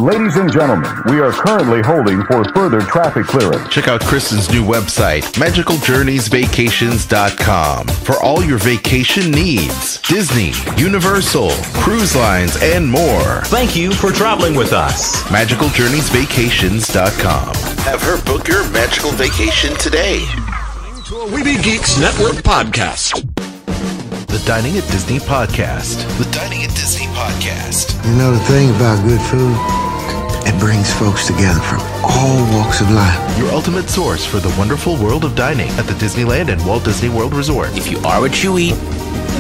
Ladies and gentlemen, we are currently holding for further traffic clearance. Check out Kristen's new website, magicaljourneysvacations.com, for all your vacation needs. Disney, Universal, cruise lines, and more. Thank you for traveling with us. magicaljourneysvacations.com. Have her book your magical vacation today. To a Weeby Geeks Network podcast. The Dining at Disney podcast. The Dining at Disney podcast. You know the thing about good food? It brings folks together from all walks of life. Your ultimate source for the wonderful world of dining at the Disneyland and Walt Disney World Resort. If you are what you eat,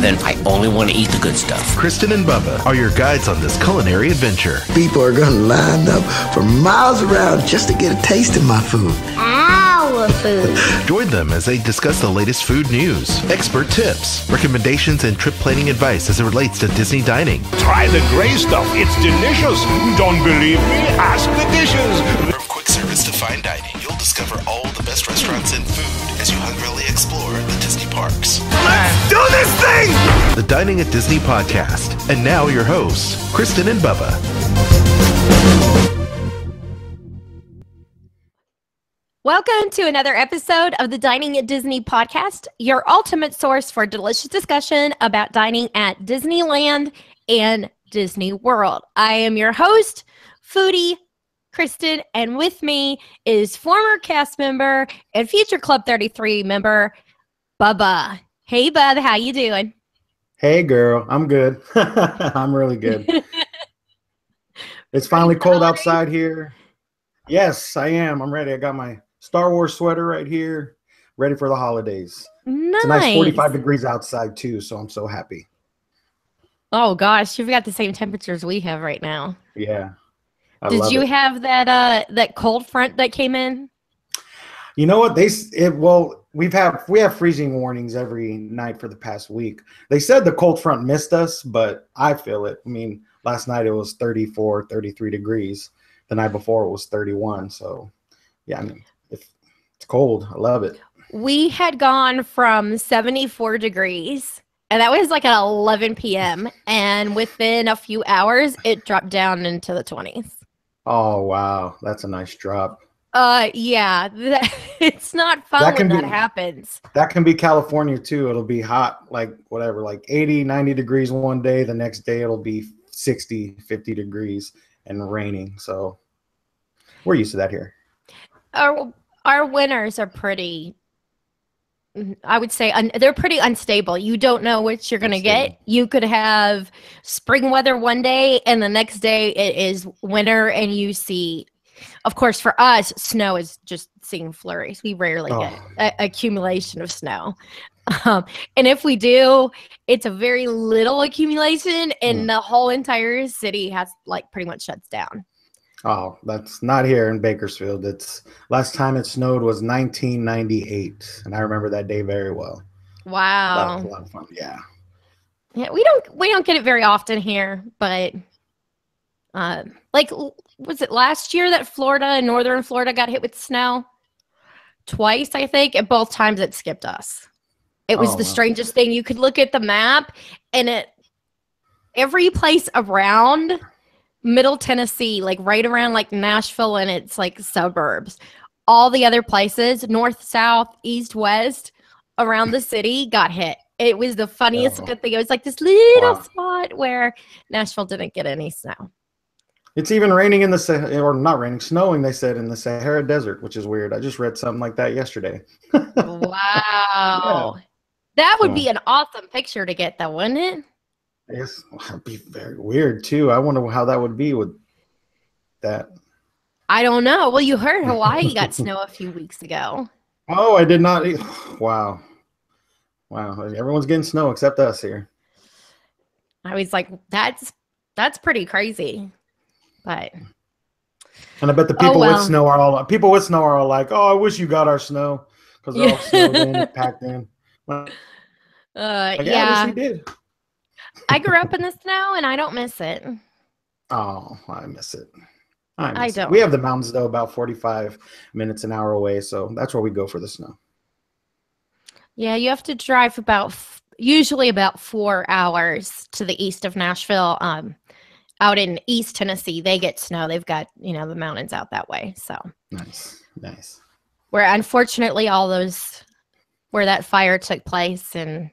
then I only want to eat the good stuff. Kristen and Bubba are your guides on this culinary adventure. People are going to line up for miles around just to get a taste of my food. Our food. Join them as they discuss the latest food news, expert tips, recommendations, and trip planning advice as it relates to Disney dining. Try the gray stuff. It's delicious. Don't believe me? Ask the dishes. From quick service to fine dining, you'll discover all the best restaurants and food as you hungrily explore the Disney parks. Let's do this thing! The Dining at Disney podcast. And now your hosts, Kristen and Bubba. Welcome to another episode of the Dining at Disney podcast, your ultimate source for delicious discussion about dining at Disneyland and Disney World. I am your host, foodie Kristen, and with me is former cast member and future Club 33 member, Bubba. Hey, Bub, how you doing? Hey, girl. I'm good. I'm really good. It's finally cold outside here. Yes, I am. I'm ready. I got my Star Wars sweater right here, ready for the holidays. Nice. It's a nice 45 degrees outside, too, so I'm so happy. Oh, gosh. You've got the same temperatures we have right now. Yeah. Did you have that cold front that came in? You know what? We have freezing warnings every night for the past week. They said the cold front missed us, but I feel it. I mean, last night it was 34, 33 degrees. The night before it was 31. So, yeah, I mean, it's cold. I love it. We had gone from 74 degrees, and that was like at 11 p.m. And within a few hours, it dropped down into the 20s. Oh, wow. That's a nice drop. Yeah, it's not fun when that happens. That can be California too. It'll be hot, like whatever, like 80, 90 degrees one day. The next day it'll be 60, 50 degrees and raining. So we're used to that here. Our winters are pretty, I would say, they're pretty unstable. You don't know what you're going to get. You could have spring weather one day and the next day it is winter and you see. Of course, for us, snow is just seeing flurries. We rarely get accumulation of snow. And if we do, it's a very little accumulation, and the whole entire city has pretty much shuts down. Oh, that's not here in Bakersfield. Last time it snowed was 1998, and I remember that day very well. Wow. That was a lot of fun. Yeah. Yeah, we don't get it very often here, but was it last year that Florida and northern Florida got hit with snow? Twice, I think, and both times it skipped us. It was the strangest thing. You could look at the map, and every place around Middle Tennessee, right around Nashville and its suburbs, all the other places, north, south, east, west, around the city got hit. It was the funniest thing. It was this little spot where Nashville didn't get any snow. It's even raining in snowing, they said, in the Sahara Desert, which is weird. I just read something like that yesterday. Wow. Yeah. That would be an awesome picture to get, though, wouldn't it? Yes. It'd be very weird, too. I wonder how that would be with that. I don't know. Well, you heard Hawaii got snow a few weeks ago. Oh, I did not. Wow. Everyone's getting snow except us here. I was like, that's pretty crazy. But and I bet the people with snow are all like, "Oh, I wish you got our snow," because they're all snowed in, packed in. Yeah, I wish we did. I grew up in the snow, and I don't miss it. Oh, I miss it. I don't. We have the mountains though, about 45 minutes an hour away, so that's where we go for the snow. Yeah, you have to drive usually about 4 hours to the east of Nashville. out in East Tennessee, they get snow. They've got, the mountains out that way. So nice. Where unfortunately all those where that fire took place and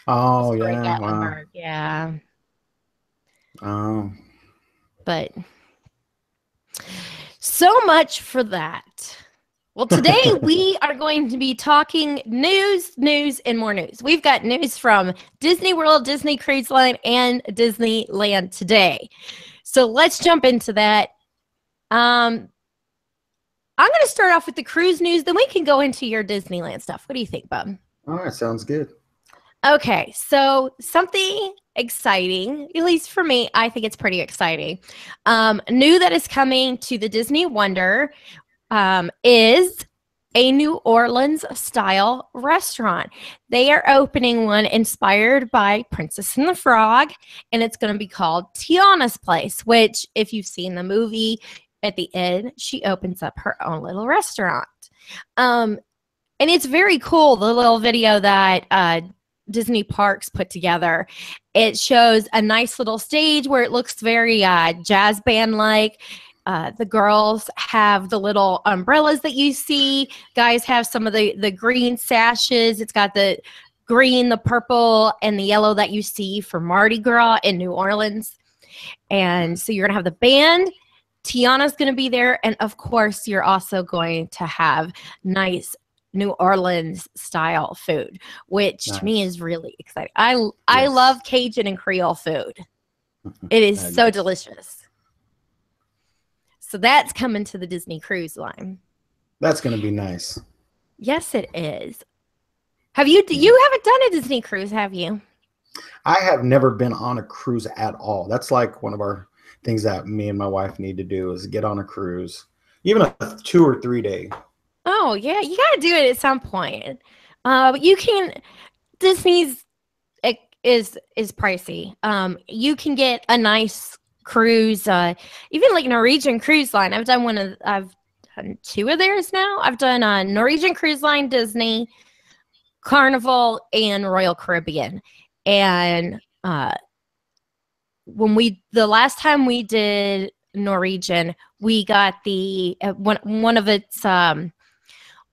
Wow. Yeah. Oh. But so much for that. Well, today we are going to be talking news, and more news. We've got news from Disney World, Disney Cruise Line, and Disneyland today. So let's jump into that. I'm going to start off with the cruise news, then we can go into your Disneyland stuff. What do you think, Bub? All right, sounds good. Okay, so something exciting, at least for me, I think it's pretty exciting. New that is coming to the Disney Wonder is a New Orleans style restaurant. They are opening one inspired by Princess and the Frog, and it's going to be called Tiana's Place, which if you've seen the movie, at the end, she opens up her own little restaurant. And it's very cool, the little video that Disney Parks put together. It shows a nice little stage where it looks very jazz band like. The girls have the little umbrellas that you see. Guys have some of the green sashes. It's got the green, the purple, and the yellow that you see for Mardi Gras in New Orleans. And so you're going to have the band. Tiana's going to be there. And of course, you're also going to have nice New Orleans style food, which to me is really exciting. I love Cajun and Creole food. It is so delicious. So that's coming to the Disney Cruise Line. That's going to be nice. Yes, it is. You haven't done a Disney cruise, have you? I have never been on a cruise at all. That's like one of our things that me and my wife need to do is get on a cruise, even a 2 or 3 day. Oh yeah, you got to do it at some point. But you can. Disney's is pricey. You can get a nice cruise, even like Norwegian Cruise Line. I've done 2 of theirs now. I've done Norwegian Cruise Line, Disney, Carnival, and Royal Caribbean. And the last time we did Norwegian, we got the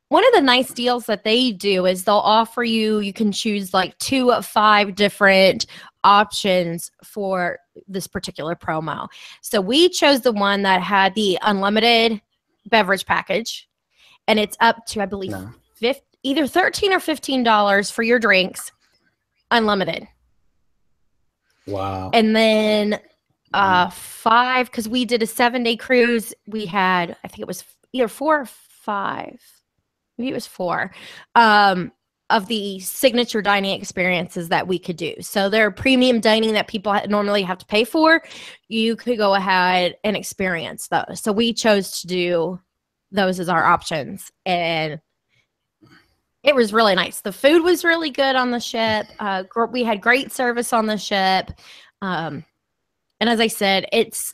one of the nice deals that they do is they'll offer you can choose like 2 of 5 different options for this particular promo. So we chose the one that had the unlimited beverage package, and it's up to, I believe, either $13 or $15 for your drinks, unlimited. Wow. And then 5, because we did a 7-day cruise, we had, I think it was either 4 or 5. Maybe it was 4 of the signature dining experiences that we could do. So they're premium dining that people normally have to pay for. You could go ahead and experience those. So we chose to do those as our options. And it was really nice. The food was really good on the ship. We had great service on the ship. And as I said, it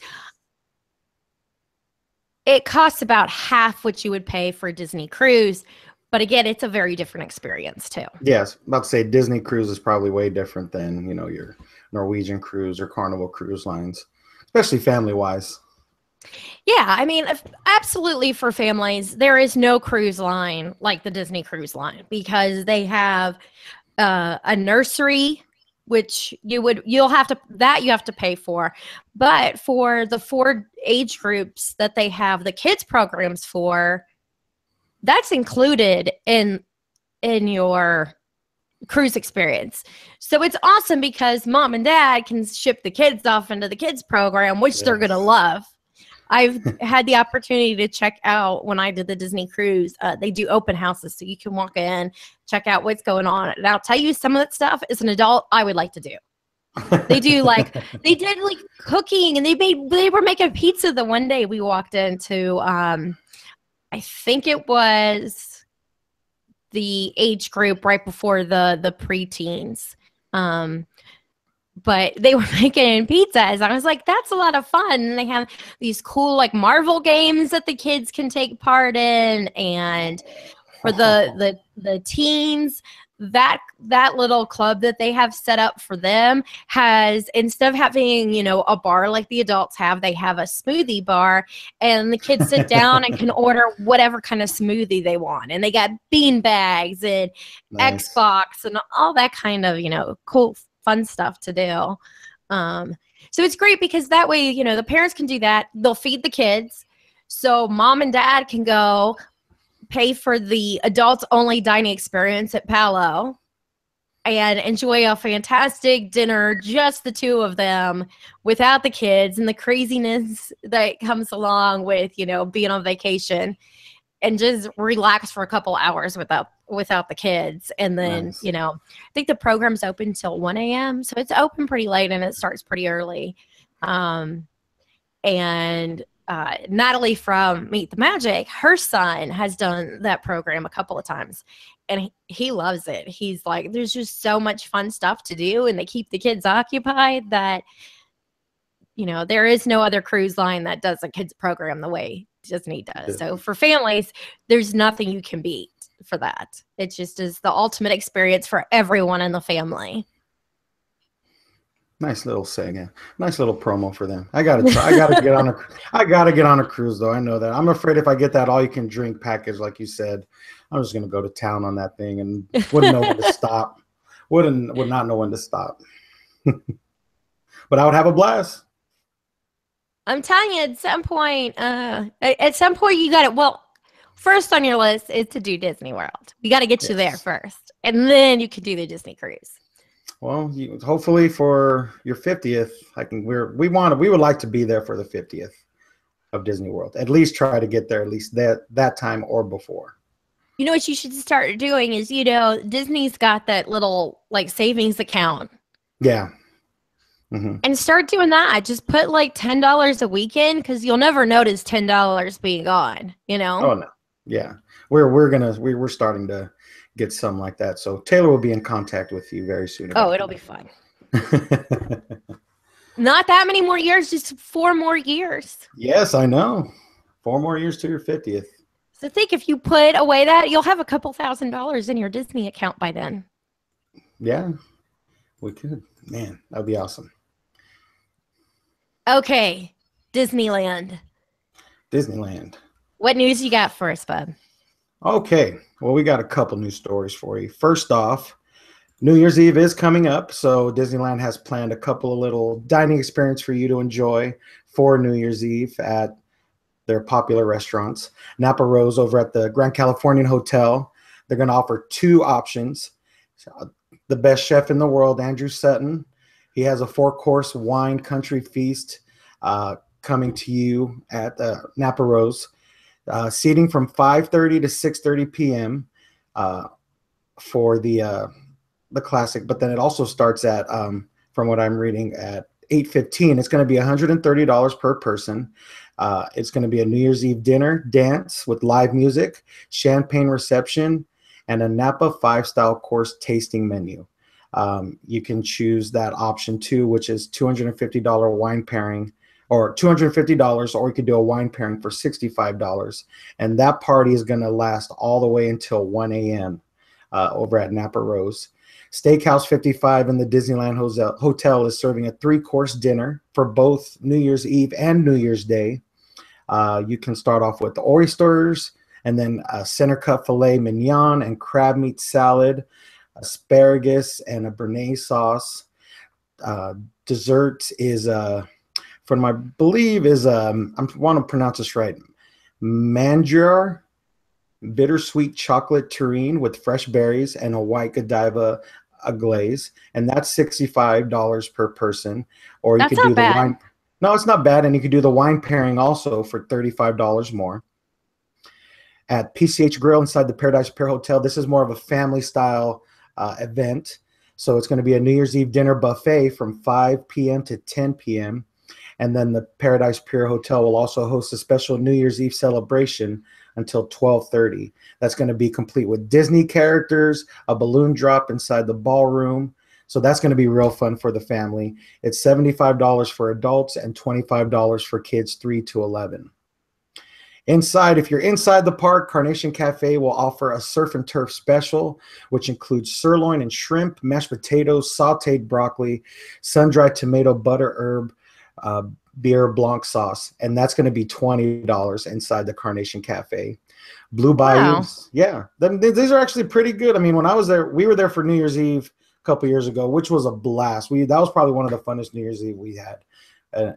costs about half what you would pay for a Disney cruise. But again, it's a very different experience too. Yes, about to say Disney cruise is probably way different than, your Norwegian cruise or Carnival cruise lines, especially family-wise. Yeah, I mean, absolutely for families, there is no cruise line like the Disney Cruise Line because they have a nursery, which you have to pay for. But for the 4 age groups that they have the kids programs for, that's included in your cruise experience. So it's awesome because mom and dad can ship the kids off into the kids program, which they're going to love. I've had the opportunity to check out when I did the Disney cruise. They do open houses, so you can walk in, check out what's going on. And I'll tell you, some of that stuff as an adult, I would like to do. They did like cooking, and they were making pizza the one day we walked into. I think it was the age group right before the preteens. But they were making pizzas. I was like, that's a lot of fun. And they have these cool like Marvel games that the kids can take part in. And for the teens, that little club that they have set up for them has, instead of having, a bar like the adults have, they have a smoothie bar, and the kids sit down and can order whatever kind of smoothie they want. And they got bean bags and Nice. Xbox and all that kind of, cool, fun stuff to do. So it's great because that way, the parents can do that. They'll feed the kids. So mom and dad can go pay for the adults only dining experience at Palo and enjoy a fantastic dinner, just the two of them, without the kids and the craziness that comes along with, being on vacation, and just relax for a couple hours without the kids. And then, Nice. I think the program's open till 1 a.m. So it's open pretty late and it starts pretty early. Natalie from Meet the Magic, her son has done that program a couple of times, and he loves it. He's like, there's just so much fun stuff to do, and they keep the kids occupied that, there is no other cruise line that does a kids program the way Disney does. So for families, there's nothing you can beat for that. It just is the ultimate experience for everyone in the family. Nice little saying. Nice little promo for them. I gotta try. I gotta get on a cruise though. I know that. I'm afraid if I get that all you can drink package, like you said, I'm just gonna go to town on that thing and wouldn't know when to stop. Would not know when to stop. But I would have a blast. I'm telling you, at some point you got it. Well, first on your list is to do Disney World. We got to get you there first, and then you can do the Disney cruise. Well, hopefully for your 50th, we would like to be there for the 50th of Disney World. At least try to get there at least that time or before. You know what you should start doing is, Disney's got that little like savings account. Yeah. Mm-hmm. And start doing that. Just put like $10 a weekend, because you'll never notice $10 being gone, Oh no. Yeah. We're starting to get some like that. So Taylor will be in contact with you very soon. Oh, it'll be fun. Not that many more years, just 4 more years. Yes, I know. 4 more years to your 50th. So think, if you put away that, you'll have a couple $1,000s in your Disney account by then. Yeah, we could. Man, that'd be awesome. Okay, Disneyland. What news you got for us, bud? Okay, well, we got a couple news stories for you. First off, New Year's Eve is coming up, so Disneyland has planned a couple of little dining experience for you to enjoy for New Year's Eve at their popular restaurants. Napa Rose over at the Grand Californian Hotel, they're going to offer 2 options. The best chef in the world, Andrew Sutton, he has a 4-course wine country feast coming to you at Napa Rose. Seating from 5:30 to 6:30 p.m. For the classic, but then it also starts at, from what I'm reading, at 8:15. It's going to be $130 per person. It's going to be a New Year's Eve dinner, dance with live music, champagne reception, and a Napa 5-style course tasting menu. You can choose that option too, which is $250 wine pairing, or $250, or you could do a wine pairing for $65. And that party is going to last all the way until 1 a.m. Over at Napa Rose. Steakhouse 55 in the Disneyland Hotel is serving a 3-course dinner for both New Year's Eve and New Year's Day. You can start off with the oysters, and then a center cut filet mignon and crab meat salad, asparagus, and a béarnaise sauce. Dessert is from, I believe, is I want to pronounce this right, manjar, bittersweet chocolate terrine with fresh berries and a white Godiva glaze, and that's $65 per person. Or you could do the wine. No, it's not bad, and you could do the wine pairing also for $35 more. At PCH Grill inside the Paradise Pier Hotel, this is more of a family style event. So it's going to be a New Year's Eve dinner buffet from 5 p.m. to 10 p.m. And then the Paradise Pier Hotel will also host a special New Year's Eve celebration until 12:30. That's going to be complete with Disney characters, a balloon drop inside the ballroom. So that's going to be real fun for the family. It's $75 for adults and $25 for kids 3 to 11. Inside, if you're inside the park, Carnation Cafe will offer a surf and turf special, which includes sirloin and shrimp, mashed potatoes, sauteed broccoli, sun-dried tomato butter herb, beer blanc sauce, and that's going to be $20 inside the Carnation Cafe. Blue Bayous, yeah, these are actually pretty good. I mean, when I was there, we were there for New Year's Eve a couple years ago, which was a blast. That was probably one of the funnest New Year's Eve we had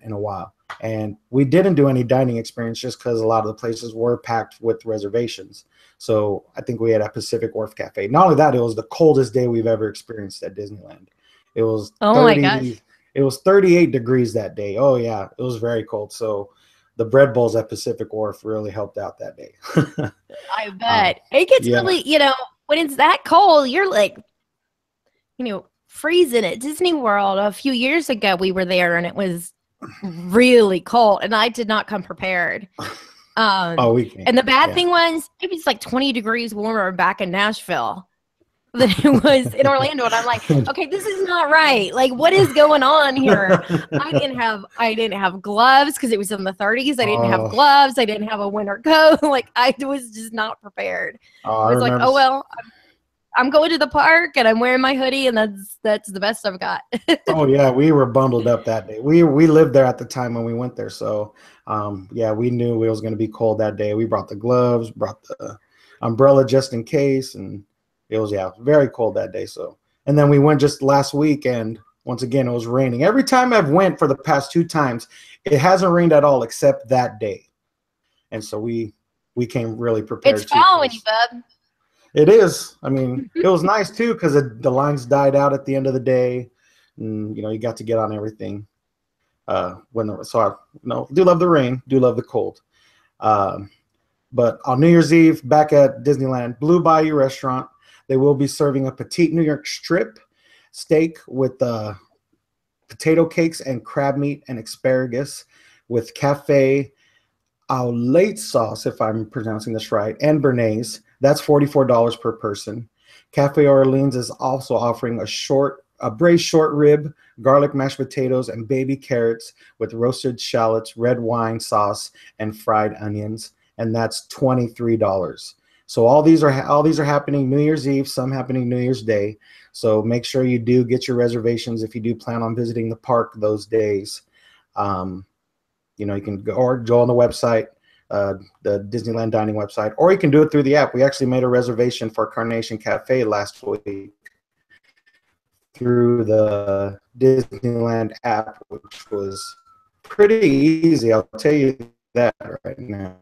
in a while. And we didn't do any dining experience just because a lot of the places were packed with reservations. So I think we had a Pacific Wharf Cafe. Not only that, it was the coldest day we've ever experienced at Disneyland. It was my gosh. It was 38 degrees that day. Oh yeah, it was very cold. So the bread bowls at Pacific Wharf really helped out that day. I bet. It gets really, when it's that cold, you're like, freezing at Disney World. A few years ago, we were there and it was really cold and I did not come prepared. And the bad thing was it was like 20 degrees warmer back in Nashville than it was in Orlando, and I'm like, okay, this is not right. Like, what is going on here? I didn't have gloves because it was in the 30s. I didn't have gloves. I didn't have a winter coat. Like, I was just not prepared. I was like, oh well, I'm going to the park and I'm wearing my hoodie, and that's the best I've got. Oh yeah, we were bundled up that day. We lived there at the time when we went there, so we knew it was going to be cold that day. We brought the gloves, brought the umbrella just in case, and it was very cold that day. So, and then we went just last week, and once again it was raining. Every time I've went for the past 2 times, it hasn't rained at all except that day, and so we came really prepared. It's following you, bub. It is. I mean, it was nice too because the lines died out at the end of the day, and you got to get on everything. Do love the rain, do love the cold. But on New Year's Eve, back at Disneyland, Blue Bayou Restaurant, they will be serving a petite New York strip steak with potato cakes and crab meat and asparagus with cafe au lait sauce, if I'm pronouncing this right, and béarnaise. That's $44 per person. Cafe Orleans is also offering a braised short rib, garlic mashed potatoes, and baby carrots with roasted shallots, red wine sauce, and fried onions, and that's $23. So all these are happening New Year's Eve, some happening New Year's Day. So make sure you do get your reservations if you do plan on visiting the park those days. You can go on the website, the Disneyland dining website, or you can do it through the app. We actually made a reservation for Carnation Cafe last week through the Disneyland app, which was pretty easy. I'll tell you that right now.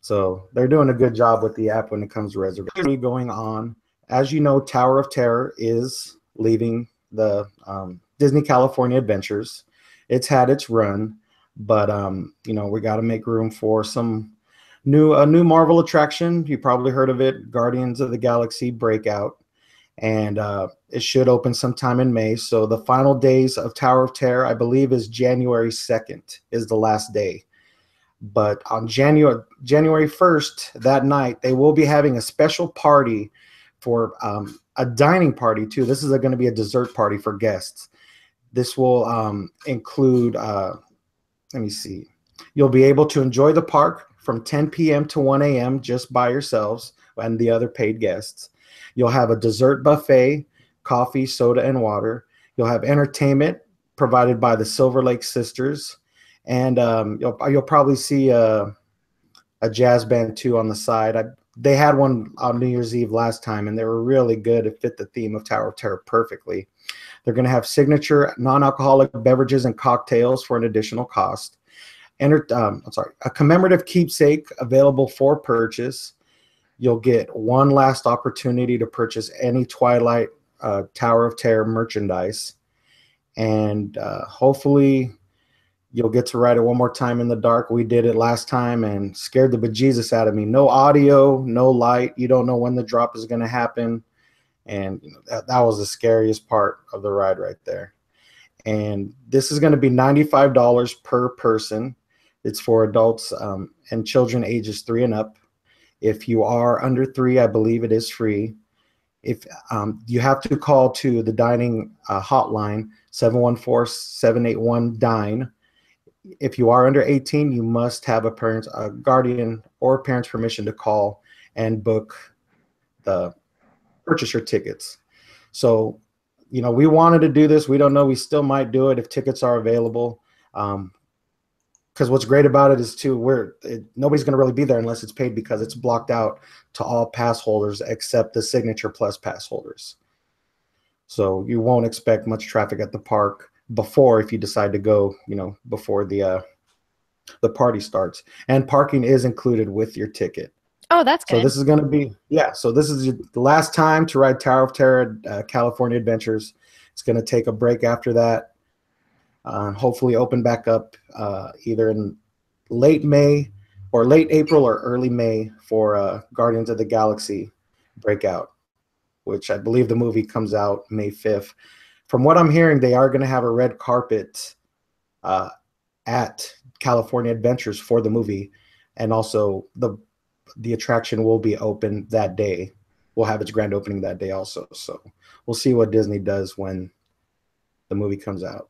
So they're doing a good job with the app when it comes to reservations going on. As you know, Tower of Terror is leaving the Disney California Adventures. It's had its run, but we got to make room for a new Marvel attraction. You probably heard of it, Guardians of the Galaxy Breakout, and it should open sometime in May. So the final days of Tower of Terror, I believe, is January 2nd is the last day. But on January 1st, that night, they will be having a special party for a dining party too. This is going to be a dessert party for guests. This will include, let me see, you'll be able to enjoy the park from 10 p.m. to 1 a.m. just by yourselves and the other paid guests. You'll have a dessert buffet, coffee, soda, and water. You'll have entertainment provided by the Silver Lake Sisters. And you'll probably see a jazz band too on the side. They had one on New Year's Eve last time, and they were really good. It fit the theme of Tower of Terror perfectly. They're going to have signature non-alcoholic beverages and cocktails for an additional cost. A commemorative keepsake available for purchase. You'll get one last opportunity to purchase any Twilight Tower of Terror merchandise, and hopefully you'll get to ride it one more time in the dark. We did it last time and scared the bejesus out of me. No audio, no light. You don't know when the drop is going to happen. And that was the scariest part of the ride right there. And this is going to be $95 per person. It's for adults and children ages 3 and up. If you are under 3, I believe it is free. If you have to call to the dining hotline, 714-781-DINE. if you are under 18, you must have a guardian or parent's permission to call and purchase your tickets. So, we wanted to do this. We don't know. We still might do it if tickets are available. Because what's great about it is too, nobody's going to really be there unless it's paid, because it's blocked out to all pass holders except the Signature Plus pass holders. So you won't expect much traffic at the park if you decide to go, before the party starts. And parking is included with your ticket. Oh, that's good. So this is going to be, so this is the last time to ride Tower of Terror at California Adventures. It's going to take a break after that. Hopefully open back up either in late May or late April or early May for Guardians of the Galaxy Breakout, which I believe the movie comes out May 5th. From what I'm hearing, they are going to have a red carpet at California Adventures for the movie, and also the attraction will be open that day. We'll have its grand opening that day also. So we'll see what Disney does when the movie comes out.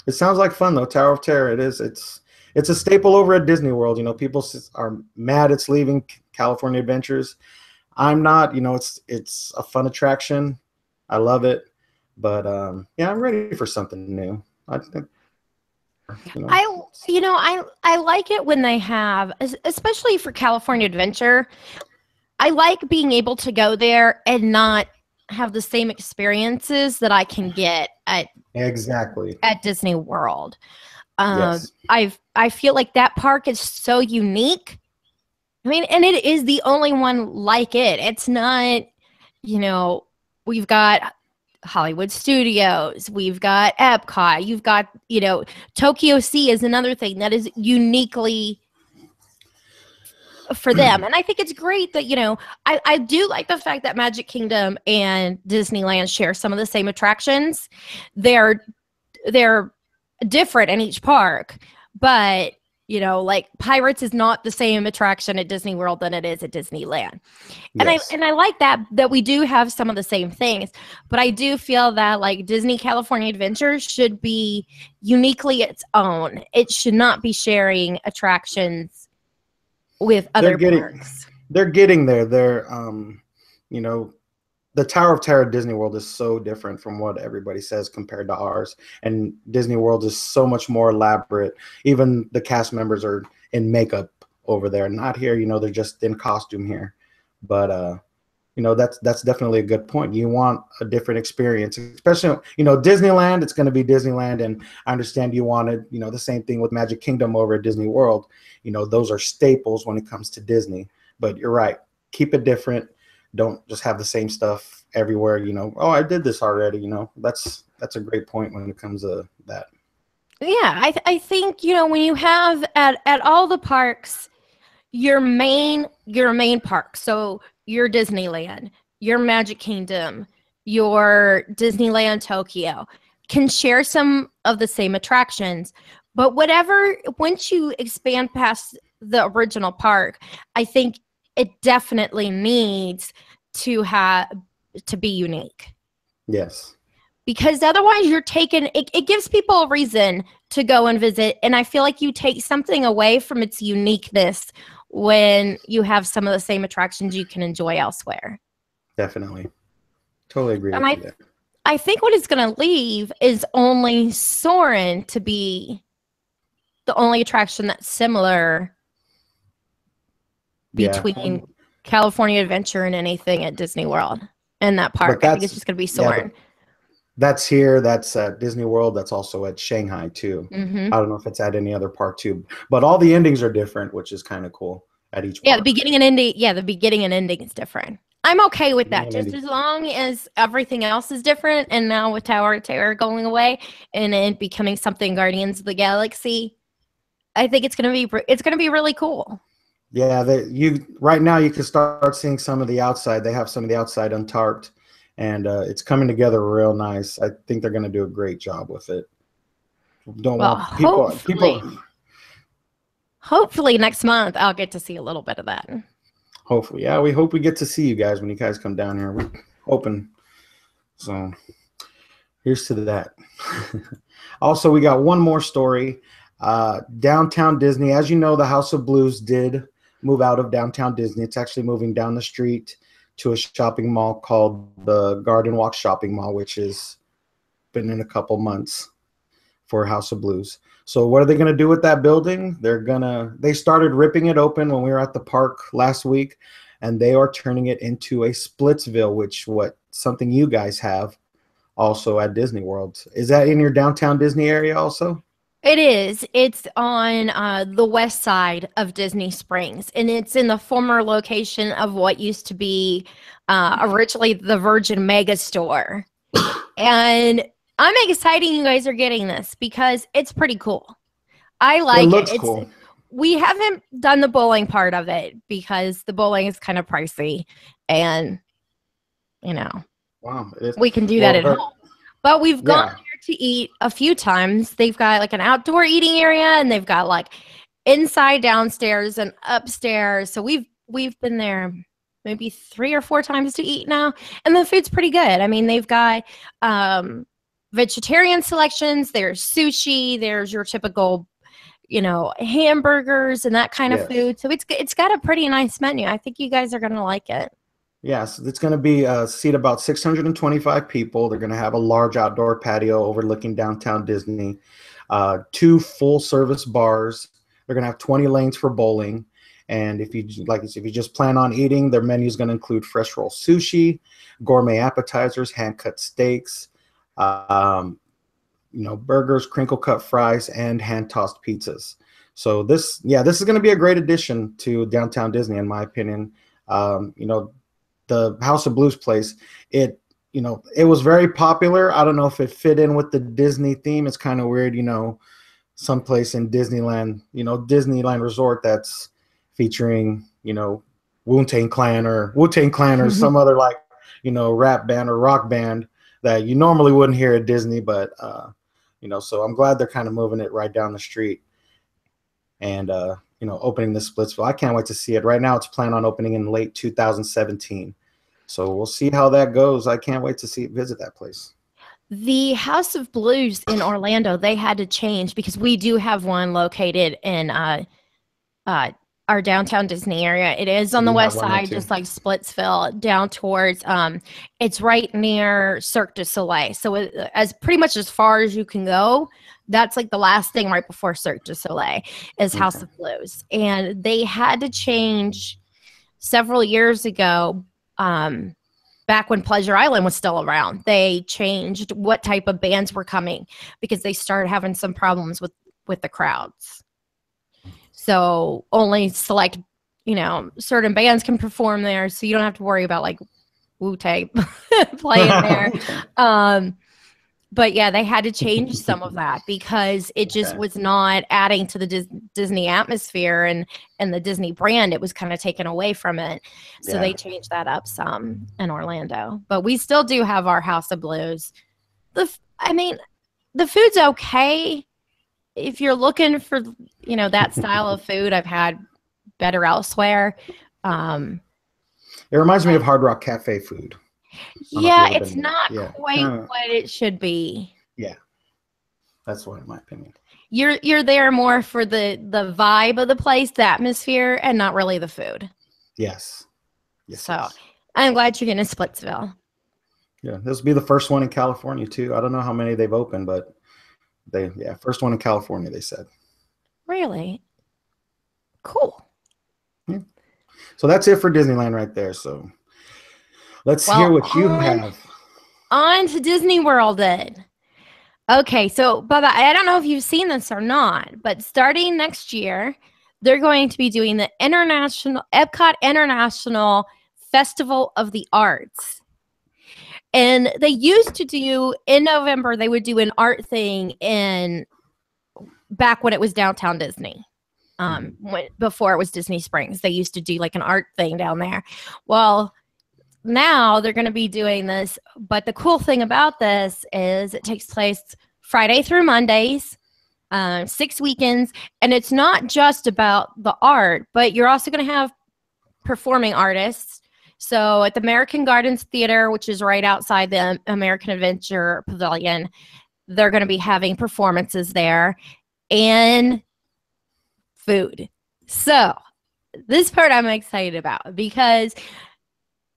It sounds like fun though. Tower of Terror. It is. It's a staple over at Disney World. People are mad it's leaving California Adventures. I'm not. It's a fun attraction. I love it. But I'm ready for something new. I like it when they have, especially for California Adventure. I like being able to go there and not have the same experiences that I can get at Disney World. Yes. I feel like that park is so unique. I mean, and it is the only one like it. It's not, we've got Hollywood Studios, we've got Epcot, you've got, Tokyo Sea is another thing that is uniquely for them. And I think it's great that, I do like the fact that Magic Kingdom and Disneyland share some of the same attractions. They're different in each park, but like Pirates is not the same attraction at Disney World than it is at Disneyland. Yes. And I like that we do have some of the same things, but I do feel that like Disney California Adventure should be uniquely its own. It should not be sharing attractions with other parks. They're getting there. They're the Tower of Terror at Disney World is so different from what everybody says compared to ours. And Disney World is so much more elaborate. Even the cast members are in makeup over there. Not here, they're just in costume here. But, that's definitely a good point. You want a different experience, especially, Disneyland, it's going to be Disneyland. And I understand you wanted, the same thing with Magic Kingdom over at Disney World. Those are staples when it comes to Disney. But you're right. Keep it different. Don't just have the same stuff everywhere, oh, I did this already, that's a great point when it comes to that. Yeah, I think, when you have at all the parks, your main park, so your Disneyland, your Magic Kingdom, your Disneyland Tokyo can share some of the same attractions, but once you expand past the original park, I think it definitely needs to be unique. Yes. Because otherwise you're taking it gives people a reason to go and visit. And I feel like you take something away from its uniqueness when you have some of the same attractions you can enjoy elsewhere. Definitely. Totally agree with you there. I think what it's going to leave is only Soarin' to be the only attraction that's similar between California Adventure and anything at Disney World and that park. I think it's just going to be Soarin'. That's here. That's at Disney World. That's also at Shanghai too. Mm-hmm. I don't know if it's at any other park too, but all the endings are different, which is kind of cool at each park. The beginning and ending. Yeah, the beginning and ending is different. I'm okay with that, just as long as everything else is different. And now with Tower of Terror going away and it becoming something Guardians of the Galaxy, I think it's gonna be really cool. Yeah, right now you can start seeing some of the outside. They have some of the outside untarped, and it's coming together real nice. I think they're going to do a great job with it. Hopefully next month I'll get to see a little bit of that. Hopefully, yeah. We hope we get to see you guys when you guys come down here. We're hoping. So here's to that. Also, we got one more story. Downtown Disney, as you know, the House of Blues did move out of downtown Disney. It's actually moving down the street to a shopping mall called the Garden Walk Shopping Mall, which has been in a couple months for House of Blues. So what are they going to do with that building? They started ripping it open when we were at the park last week, and they are turning it into a Splitsville, something you guys have also at Disney World. Is that in your downtown Disney area also? It is. It's on the west side of Disney Springs, and it's in the former location of what used to be originally the Virgin Mega Store. And I'm excited you guys are getting this because it's pretty cool. I like it. Looks cool. We haven't done the bowling part of it because the bowling is kind of pricey, and wow, we can do that at home. But we've gone here to eat a few times. They've got like an outdoor eating area, and they've got like inside, downstairs, and upstairs. So we've been there maybe 3 or 4 times to eat now, and the food's pretty good. I mean, they've got vegetarian selections. There's sushi. There's your typical, hamburgers and that kind of food. So it's got a pretty nice menu. I think you guys are gonna like it. Yes, it's going to be seat about 625 people. They're going to have a large outdoor patio overlooking downtown Disney, 2 full-service bars. They're going to have 20 lanes for bowling, and if you just plan on eating, their menu is going to include fresh roll sushi, gourmet appetizers, hand-cut steaks, burgers, crinkle-cut fries, and hand-tossed pizzas. So this is going to be a great addition to downtown Disney, in my opinion. The House of Blues place, it was very popular. I don't know if it fit in with the Disney theme. It's kind of weird, someplace in Disneyland, Disneyland Resort that's featuring, Wu-Tang Clan or some other rap band or rock band that you normally wouldn't hear at Disney. But, so I'm glad they're kind of moving it right down the street and, opening the Splitsville. I can't wait to see it. Right now, it's planned on opening in late 2017. So we'll see how that goes. I can't wait to visit that place. The House of Blues in Orlando, they had to change because we do have one located in our downtown Disney area. It is on the west side, just like Splitsville, down towards, it's right near Cirque du Soleil. So as pretty much as far as you can go, that's like the last thing right before Cirque du Soleil is House of Blues. And they had to change several years ago, back when Pleasure Island was still around. They changed what type of bands were coming because they started having some problems with the crowds. So only select, certain bands can perform there. So you don't have to worry about like Wu-Tang playing there. But yeah, they had to change some of that because it just was not adding to the Disney atmosphere and the Disney brand. It was kind of taken away from it. So they changed that up some in Orlando. But we still do have our House of Blues. The food's okay. If you're looking for, that style of food, I've had better elsewhere. It reminds me of Hard Rock Cafe food. Yeah, it's not quite what it should be. Yeah, that's what, in my opinion. You're there more for the vibe of the place, the atmosphere, and not really the food. Yes. So I'm glad you're getting to Splitsville. Yeah, this will be the first one in California too. I don't know how many they've opened, but first one in California, they said. Really? Cool. Yeah. So that's it for Disneyland right there. So let's hear what you have. On to Disney World then. Okay, so Bubba, I don't know if you've seen this or not, but starting next year, they're going to be doing the Epcot International Festival of the Arts. And they used to do, in November, they would do an art thing back when it was downtown Disney. Before it was Disney Springs. They used to do like an art thing down there. Well, now they're going to be doing this, but the cool thing about this is it takes place Friday through Mondays, 6 weekends, and it's not just about the art, but you're also going to have performing artists. So at the American Gardens Theater, which is right outside the American Adventure Pavilion, they're going to be having performances there. and food. So this part I'm excited about because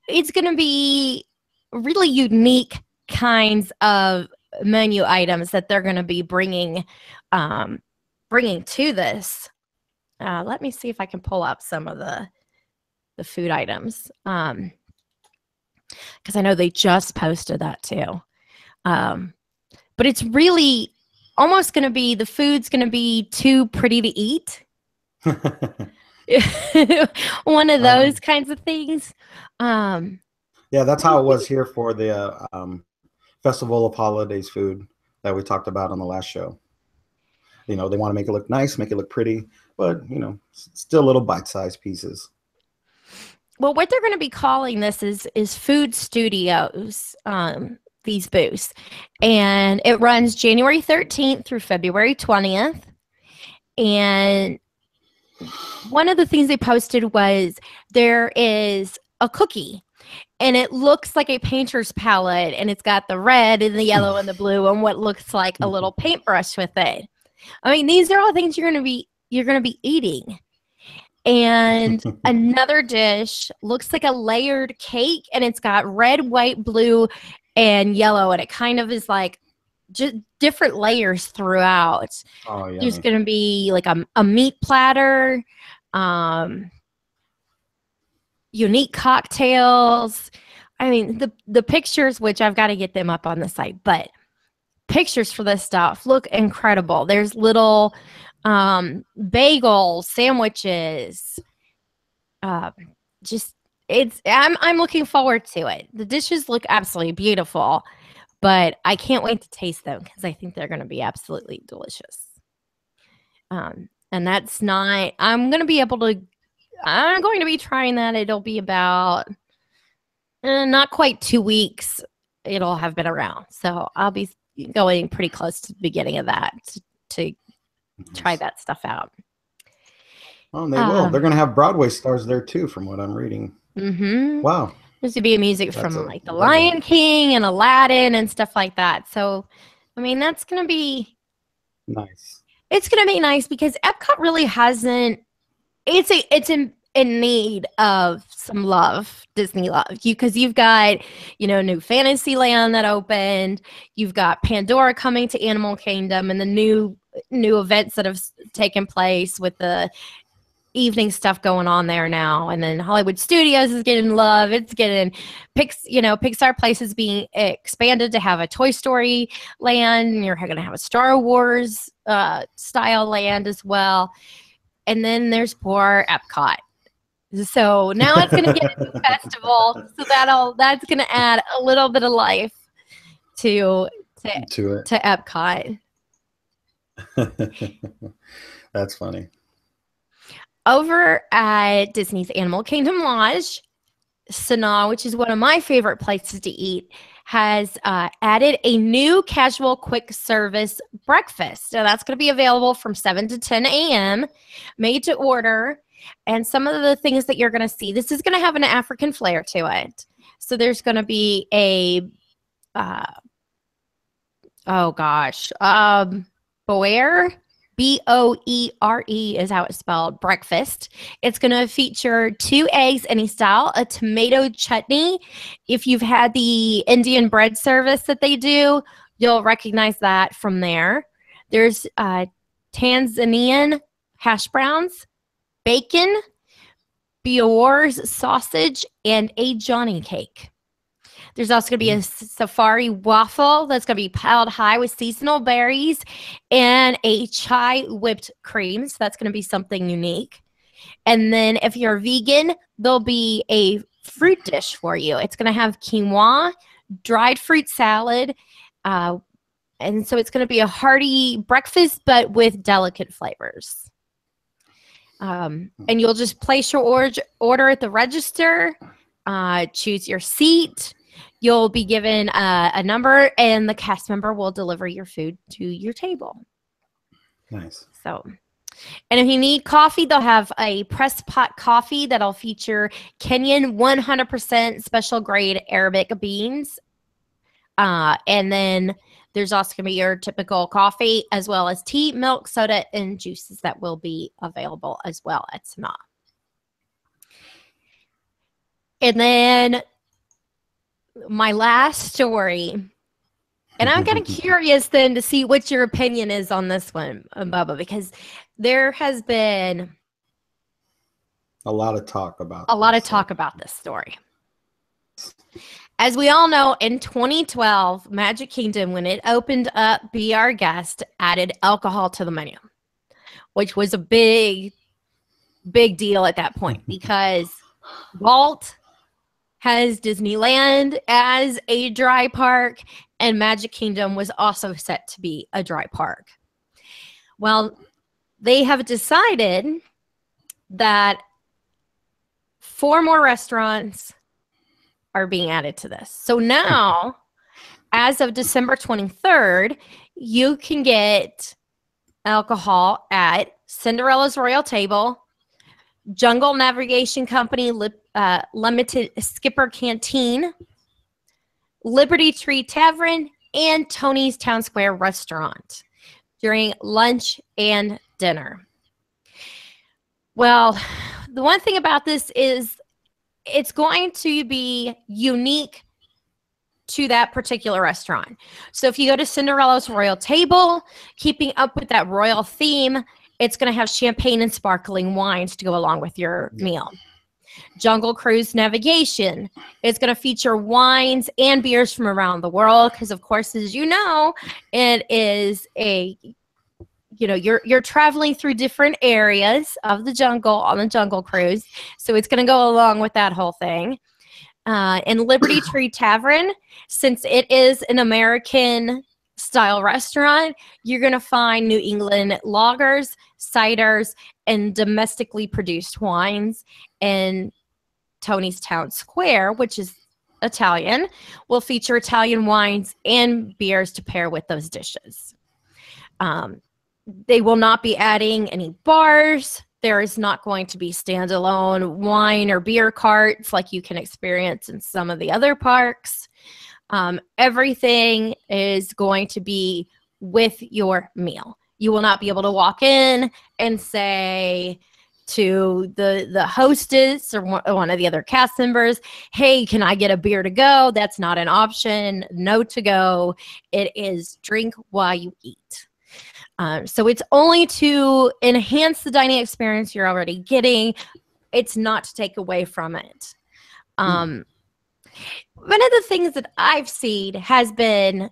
it's going to be really unique kinds of menu items that they're going to be bringing to this. Let me see if I can pull up some of the food items, because I know they just posted that too. But it's really almost going to be, the food's going to be too pretty to eat. One of those kinds of things. Yeah, that's how it was here for the Festival of Holidays food that we talked about on the last show. They want to make it look nice, make it look pretty, but still little bite-sized pieces. Well, what they're going to be calling this is Food Studios, these booths. And it runs January 13th through February 20th. And one of the things they posted was there is a cookie. And it looks like a painter's palette. And it's got the red and the yellow and the blue and what looks like a little paintbrush with it. I mean, these are all things you're going to be eating. And another dish looks like a layered cake, and it's got red, white, blue, and yellow, and it kind of is like just different layers throughout. Oh, yeah. There's going to be like a meat platter, unique cocktails. I mean, the pictures, which I've got to get them up on the site, but pictures for this stuff look incredible. There's little bagels, sandwiches. I'm looking forward to it. The dishes look absolutely beautiful, but I can't wait to taste them because I think they're going to be absolutely delicious. And that's not, I'm going to be trying that. It'll be about not quite 2 weeks. It'll have been around. So I'll be going pretty close to the beginning of that to try that stuff out. Oh, they will. They're going to have Broadway stars there too, from what I'm reading. Mm-hmm. Wow. There's to be music from like The Lion King and Aladdin and stuff like that. So, I mean, that's going to be nice. It's going to be nice because Epcot really hasn't. It's in need of some love, Disney love. Because you've got, new Fantasyland that opened. You've got Pandora coming to Animal Kingdom, and the new events that have taken place with the evening stuff going on there now. And then Hollywood Studios is getting love. It's getting Pixar Place is being expanded to have a Toy Story land, and you're going to have a Star Wars style land as well. And then there's poor Epcot. So now it's going to get into the festival. So that's going to add a little bit of life to Epcot. That's funny. Over at Disney's Animal Kingdom Lodge, Sanaa, which is one of my favorite places to eat, has added a new casual quick service breakfast. Now that's going to be available from 7 to 10 a.m., made to order. And some of the things that you're going to see, this is going to have an African flair to it. So there's going to be a, Boere, B-O-E-R-E is how it's spelled, breakfast. It's going to feature 2 eggs any style, a tomato chutney. If you've had the Indian bread service that they do, you'll recognize that from there. There's Tanzanian hash browns, bacon, Biore's sausage, and a Johnny cake. There's also going to be a safari waffle that's going to be piled high with seasonal berries and a chai whipped cream. So that's going to be something unique. And then if you're vegan, there'll be a fruit dish for you. It's going to have quinoa, dried fruit salad. And so it's going to be a hearty breakfast, but with delicate flavors. And you'll just place your order at the register, choose your seat. You'll be given a number, and the cast member will deliver your food to your table. Nice. So, and if you need coffee, they'll have a press pot coffee that'll feature Kenyan 100% special grade Arabic beans. And then there's also going to be your typical coffee, as well as tea, milk, soda, and juices that will be available as well at Sanaa. And then my last story, and I'm kind of curious then to see what your opinion is on this one, Bubba, because there has been a lot of talk about this story. As we all know, in 2012, Magic Kingdom, when it opened up, Be Our Guest, added alcohol to the menu, which was a big deal at that point because Walt has Disneyland as a dry park, and Magic Kingdom was also set to be a dry park. Well, they have decided that 4 more restaurants are being added to this. So now, as of December 23rd, you can get alcohol at Cinderella's Royal Table, Jungle Navigation Company Limited Skipper Canteen, Liberty Tree Tavern, and Tony's Town Square Restaurant during lunch and dinner. Well, the one thing about this is it's going to be unique to that particular restaurant. So if you go to Cinderella's Royal Table, keeping up with that royal theme, it's going to have champagne and sparkling wines to go along with your meal. Jungle Cruise Navigation is going to feature wines and beers from around the world because, of course, as you know, it is you're traveling through different areas of the jungle on the Jungle Cruise, so it's going to go along with that whole thing. And Liberty Tree Tavern, since it is an American style restaurant, you're going to find New England lagers, ciders, and domestically produced wines. And Tony's Town Square, which is Italian, will feature Italian wines and beers to pair with those dishes. They will not be adding any bars. There is not going to be standalone wine or beer carts like you can experience in some of the other parks. Everything is going to be with your meal. You will not be able to walk in and say to the hostess or one of the other cast members, hey, can I get a beer to go? That's not an option. No to go. It is drink while you eat. So it's only to enhance the dining experience you're already getting. It's not to take away from it. One of the things that I've seen has been,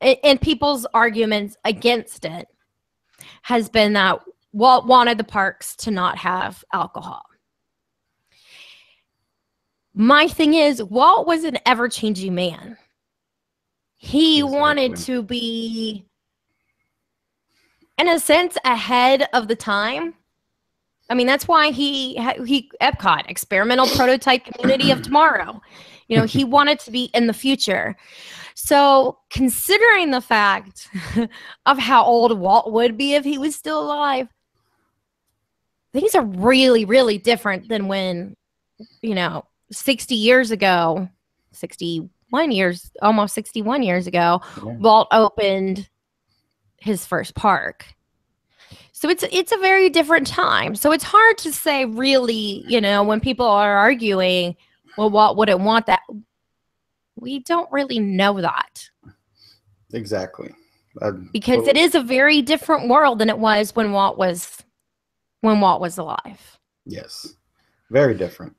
in people's arguments against it, has been that Walt wanted the parks to not have alcohol. My thing is, Walt was an ever-changing man. He wanted to be, in a sense, ahead of the time. I mean, that's why he Epcot, experimental prototype community of tomorrow. He wanted to be in the future. So considering the fact of how old Walt would be if he was still alive, things are really, really different than when, 60 years ago, 61 years, almost 61 years ago, Walt opened his first park. So it's a very different time. So it's hard to say really, when people are arguing, well, Walt wouldn't want that. We don't really know that. Exactly. Because it is a very different world than it was when Walt was alive. Yes. Very different.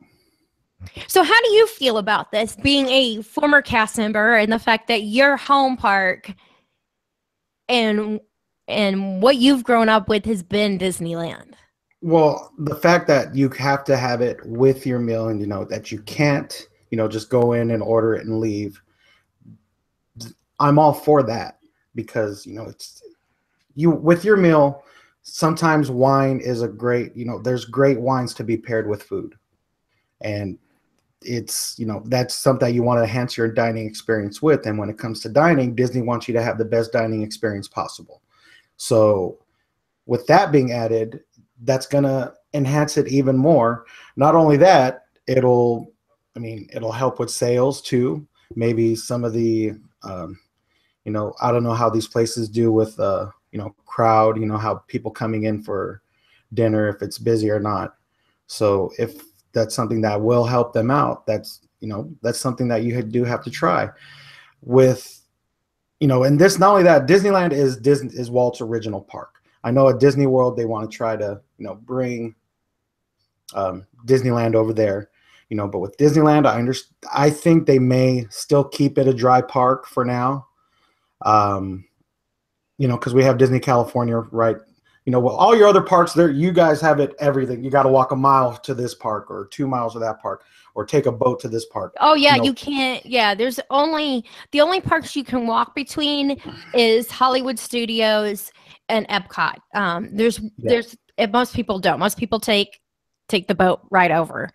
So how do you feel about this, being a former cast member, and the fact that your home park and what you've grown up with has been Disneyland? Well, the fact that you have to have it with your meal, and that you can't, just go in and order it and leave. I'm all for that because, it's you with your meal. Sometimes wine is a great, there's great wines to be paired with food. And it's, that's something you want to enhance your dining experience with. And when it comes to dining, Disney wants you to have the best dining experience possible. So with that being added, that's going to enhance it even more. Not only that, it'll help with sales too. maybe some of the, I don't know how these places do with, crowd, how people coming in for dinner, if it's busy or not. So if that's something that will help them out, that's something that you do have to try with, and this, not only that, Disneyland is Walt's original park. I know at Disney World, they want to try to, bring Disneyland over there, but with Disneyland, I think they may still keep it a dry park for now. Because we have Disney California, right? All your other parks there, you guys have it, everything. You got to walk a mile to this park or 2 miles to that park or take a boat to this park. Oh yeah, you can't. Yeah, there's the only parks you can walk between is Hollywood Studios and Epcot. There's most people don't. Most people take the boat right over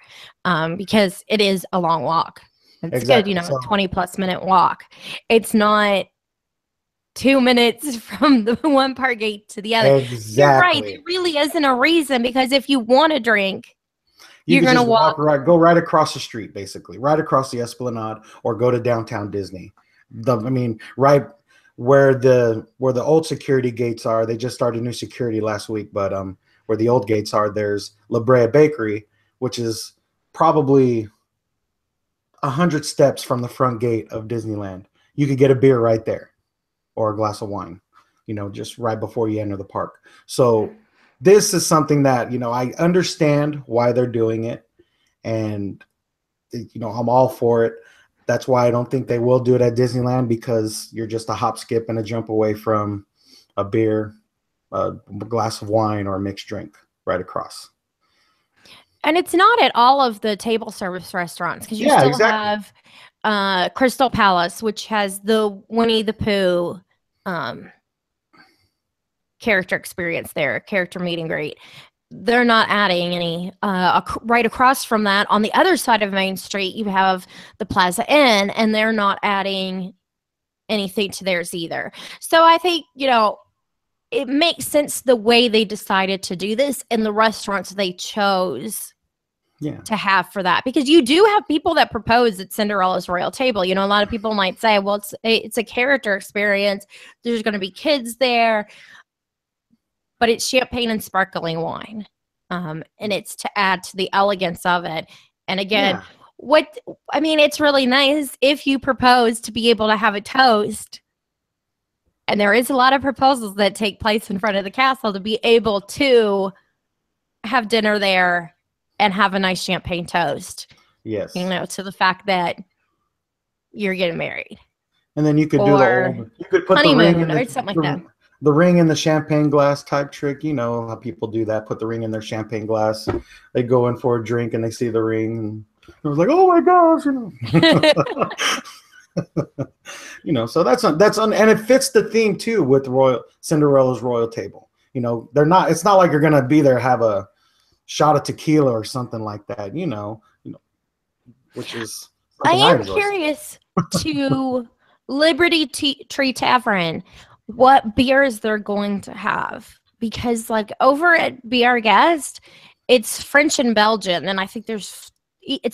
because it is a long walk. It's exactly. Good, a 20+ minute walk. It's not 2 minutes from the one park gate to the other. Exactly. You're right. There really isn't a reason, because if you want to drink, you're going to walk go right across the street, basically, right across the Esplanade, or go to downtown Disney. Right where the old security gates are. They just started new security last week, but where the old gates are, there's La Brea Bakery, which is probably 100 steps from the front gate of Disneyland. You could get a beer right there, or a glass of wine, just right before you enter the park. So this is something that, I understand why they're doing it, and, I'm all for it. That's why I don't think they will do it at Disneyland, because you're just a hop, skip, and a jump away from a beer, a glass of wine, or a mixed drink right across. And it's not at all of the table service restaurants, because you still have Crystal Palace, which has the Winnie the Pooh character experience there, character meet and greet. They're not adding any. Right across from that, on the other side of Main Street, you have the Plaza Inn, and they're not adding anything to theirs either. So I think, it makes sense the way they decided to do this and the restaurants they chose to have for that, because you do have people that propose at Cinderella's Royal Table. A lot of people might say, well, it's a character experience. There's going to be kids there, but it's champagne and sparkling wine. And it's to add to the elegance of it. And again, it's really nice if you propose to be able to have a toast. And there is a lot of proposals that take place in front of the castle to be able to have dinner there and have a nice champagne toast. Yes. To the fact that you're getting married. And then you could you could put the ring in or something like that. The ring in the champagne glass type trick. How people do that, put the ring in their champagne glass. They go in for a drink and they see the ring, and it was like, oh my gosh, so and it fits the theme too with Cinderella's Royal Table. It's not like you're going to be there, have a shot of tequila or something like that, which is. I am curious to Liberty Tree Tavern, what beers they're going to have, because over at Be Our Guest, it's French and Belgian, and I think it's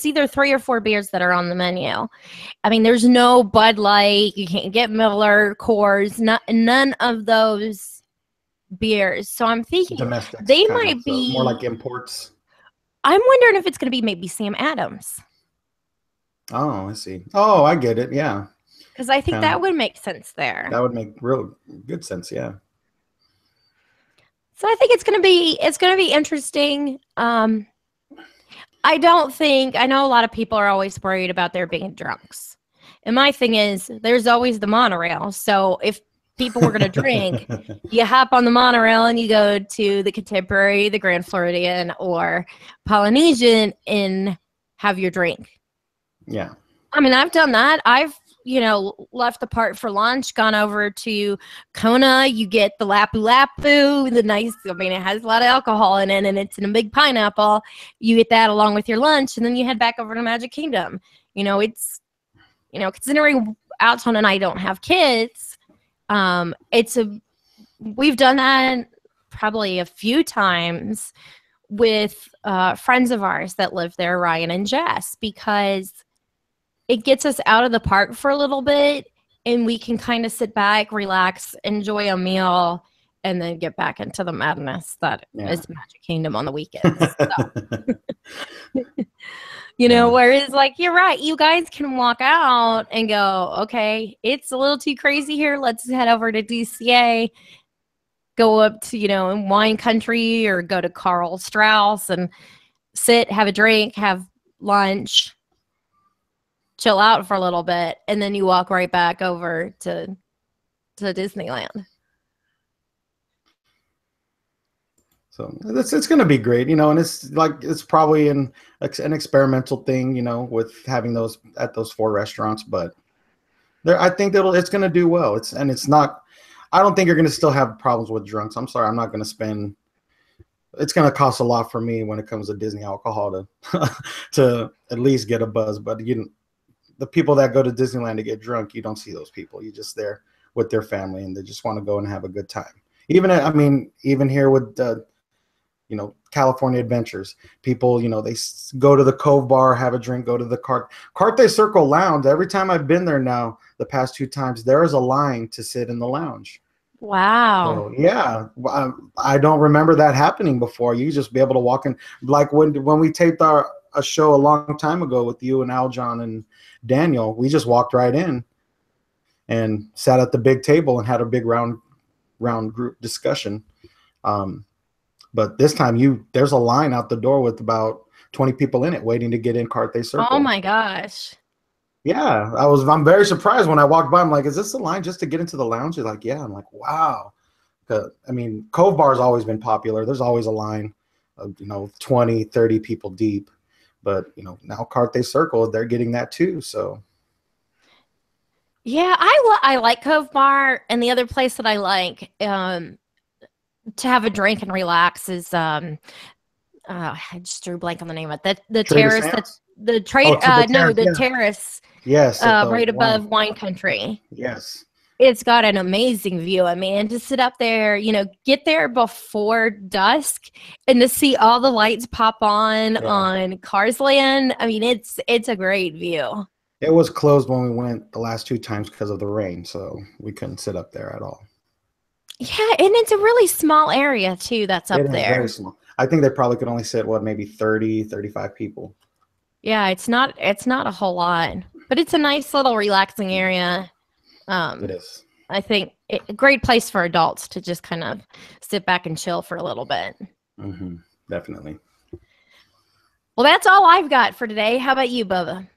either 3 or 4 beers that are on the menu. There's no Bud Light, you can't get Miller, Coors, none of those beers. So I'm thinking domestic, they might be more like imports. I'm wondering if it's going to be maybe Sam Adams. Oh, I see. Oh, I get it. Yeah. Because I think that would make sense there. That would make real good sense. Yeah. So I think it's going to be interesting. I know a lot of people are always worried about there being drunks. And my thing is, there's always the monorail. So if people were going to drink, you hop on the monorail and you go to the Contemporary, the Grand Floridian, or Polynesian and have your drink. Yeah. I've done that. I've, left the park for lunch, gone over to Kona. You get the Lapu Lapu, the nice, it has a lot of alcohol in it, and it's in a big pineapple. You get that along with your lunch, and then you head back over to Magic Kingdom. Considering Alton and I don't have kids, we've done that probably a few times with friends of ours that live there, Ryan and Jess, because it gets us out of the park for a little bit, and we can kind of sit back, relax, enjoy a meal, and then get back into the madness that is Magic Kingdom on the weekends. So. You know, whereas like, you're right, you guys can walk out and go, okay, it's a little too crazy here. Let's head over to DCA, go up to, in wine country, or go to Carl Strauss and sit, have a drink, have lunch, chill out for a little bit, and then you walk right back over to Disneyland. So it's going to be great, and it's probably an experimental thing, with having those at those 4 restaurants, but I think it's going to do well. It's not. I don't think you're going to still have problems with drunks. I'm sorry, I'm not going to spend. It's going to cost a lot for me when it comes to Disney alcohol to at least get a buzz. But the people that go to Disneyland to get drunk, you don't see those people. You're just there with their family, and they just want to go and have a good time. Even here with California Adventures, people, they go to the Cove Bar, have a drink, go to the Carthay Circle Lounge. Every time I've been there now, the past 2 times, there is a line to sit in the lounge. Wow. So, yeah, I don't remember that happening before. You just be able to walk in, like when we taped a show a long time ago with you and Aljon and Daniel. We just walked right in and sat at the big table and had a big round group discussion. But this time there's a line out the door with about 20 people in it waiting to get in Carthay Circle. Oh my gosh. Yeah, I'm very surprised when I walked by. I'm like, is this the line just to get into the lounge? You're like, yeah. I'm like, wow. Cove Bar's always been popular. There's always a line of, 20, 30 people deep. But, now Carthay Circle, they're getting that too. So. Yeah, I like Cove Bar, and the other place that I like to have a drink and relax is I just drew a blank on the name of it. The terrace terrace. Yes, right above Wine Country. Yes. It's got an amazing view. And to sit up there, get there before dusk and to see all the lights pop on Cars Land. It's a great view. It was closed when we went the last 2 times because of the rain, so we couldn't sit up there at all. Yeah, and it's a really small area too that's up there. Very small. I think they probably could only sit maybe 30, 35 people. Yeah, it's not a whole lot, but it's a nice little relaxing area. It is. I think a great place for adults to just kind of sit back and chill for a little bit. Mm-hmm. Definitely. Well, that's all I've got for today. How about you, Bubba?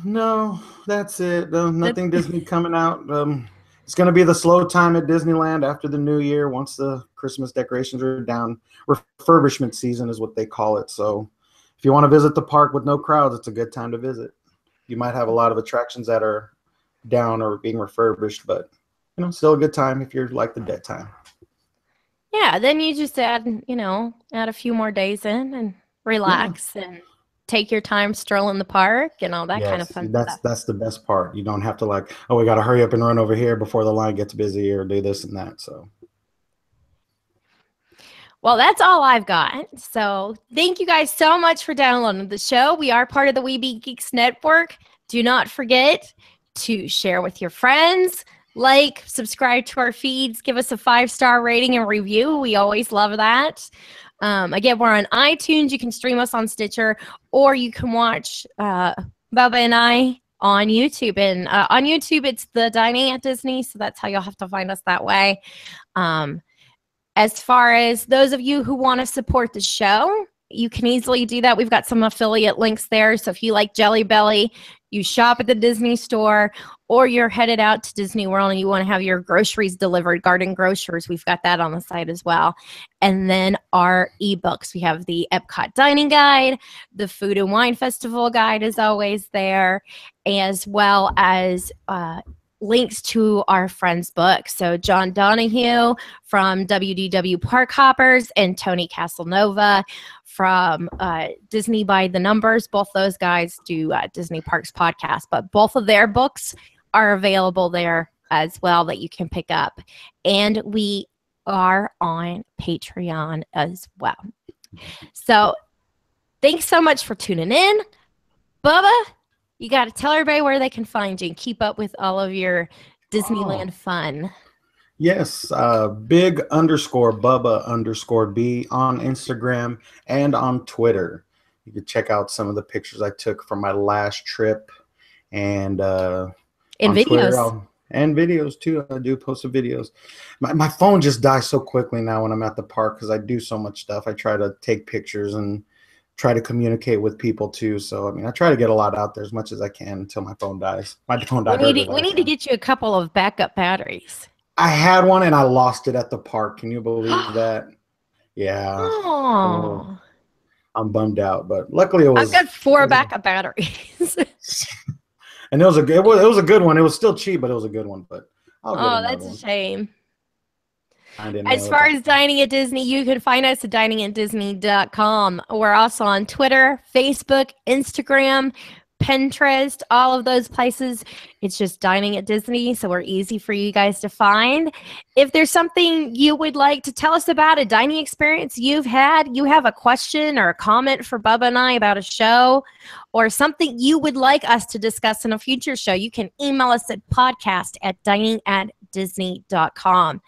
No, that's it. Nothing Disney coming out. It's going to be the slow time at Disneyland after the new year. Once the Christmas decorations are down, refurbishment season is what they call it. So if you want to visit the park with no crowds, it's a good time to visit. You might have a lot of attractions that are down or being refurbished, but still a good time if you're like the dead time. Yeah, then you just add a few more days in and relax and take your time strolling the park and all that kind of fun stuff. That's the best part. You don't have to we got to hurry up and run over here before the line gets busy or do this and that. So. Well, that's all I've got. So thank you guys so much for downloading the show. We are part of the We Be Geeks Network. Do not forget to share with your friends, subscribe to our feeds, give us a 5-star rating and review. We always love that. Again, we're on iTunes. You can stream us on Stitcher, or you can watch Bubba and I on YouTube. And on YouTube, it's The Dining at Disney, so that's how you'll have to find us that way. As far as those of you who want to support the show, you can easily do that. We've got some affiliate links there. So if you like Jelly Belly, you shop at the Disney store, or you're headed out to Disney World and you want to have your groceries delivered, Garden Grocers, we've got that on the site as well. And then our ebooks, we have the Epcot Dining Guide, the Food and Wine Festival Guide is always there, as well as links to our friends' books. So John Donahue from WDW Park Hoppers and Tony Casanova from Disney by the Numbers. Both those guys do Disney Parks podcast, but both of their books are available there as well that you can pick up. And we are on Patreon as well. So thanks so much for tuning in. Bubba, you got to tell everybody where they can find you and keep up with all of your Disneyland fun. Yes, big_Bubba_B on Instagram and on Twitter. You can check out some of the pictures I took from my last trip and videos. Twitter, and videos too. I do post some videos. My phone just dies so quickly now when I'm at the park because I do so much stuff. I try to take pictures and try to communicate with people too. So I mean, I try to get a lot out there as much as I can until my phone dies. My phone died. We need to get you a couple of backup batteries. I had one and I lost it at the park. Can you believe that? Yeah. Oh. I'm bummed out, but luckily it was. I've got 4 backup batteries. And it was a good one. It was still cheap, but it was a good one. But that's a shame. As far as dining at Disney, you can find us at diningatdisney.com. We're also on Twitter, Facebook, Instagram, Pinterest, all of those places. It's just Dining at Disney, so we're easy for you guys to find. If there's something you would like to tell us about, a dining experience you've had, you have a question or a comment for Bubba and I about a show, or something you would like us to discuss in a future show, you can email us at podcast@diningatdisney.com.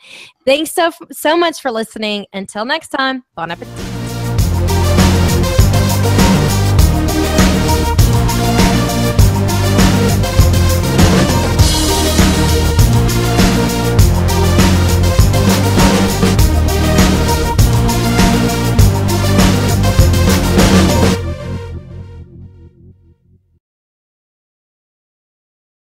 Thanks so much for listening. Until next time, bon appetit.